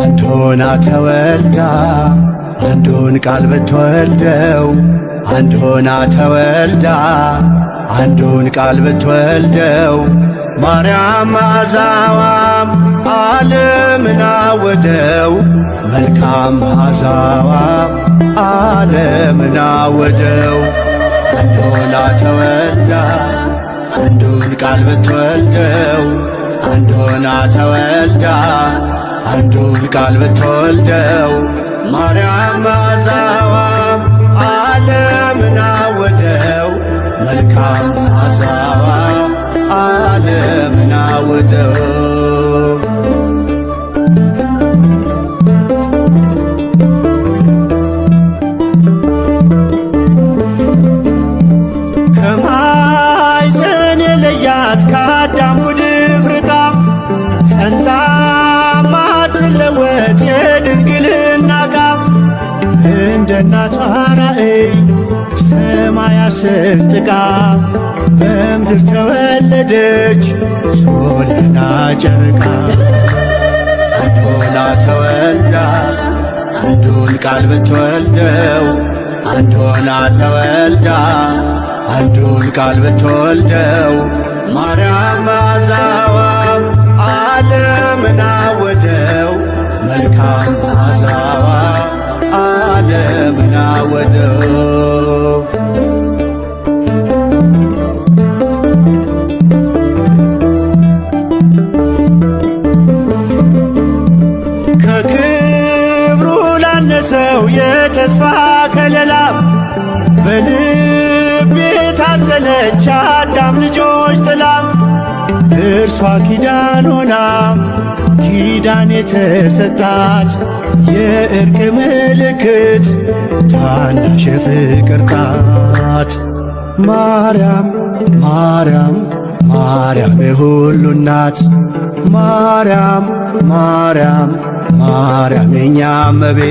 አንድ ሆና ተወልዳ አንዱን ቃል ብትወልደው አንድ ሆና ተወልዳ አንዱን ቃል ብትወልደው ማርያም መዓዛዋም ዓለምን አወደው መልካም መዓዛዋ ዓለምን አወደው። አንድ ሆና ተወልዳ አንዱን ቃል ብትወልደው አንድ ሆና ተወልዳ አንዱን ቃል ብትወልደው ማርያም መዓዛዋም ዓለምን አወደው መልካም መዓዛዋ ዓለምን አወደው። ከማኅፀን የለያት ከአዳም ጉድፍ ርቃ ጸንሳ ማትለወጥ የድንግልና ዕቃ እንደ እናቷ ራእይ ሰማያት ሰንጥቃ በምድር ተወለደች ሶልና ጨረቃ። አንድ ሆና ተወልዳ አንዱን ቃል ብትወልደው አንድ ሆና ተወልዳ አንዱን ቃል ብትወልደው ማርያም መዓዛዋም ዓለምን አወደው መልካም መዓዛዋ ዓለምን አወደው። ከክብሩ ላነሰው የተስፋ ከለላ በልቤ ታዘለች አዳም ልጆች ጥላ እርሷ ኪዳን ሆና ኪዳን የተሰጣት የእርቅ ምልክት ታናሽ የፍቅር ጣት ማርያም ማርያም ማርያም የሁሉ እናት ማርያም ማርያም ማርያም የኛ እመቤት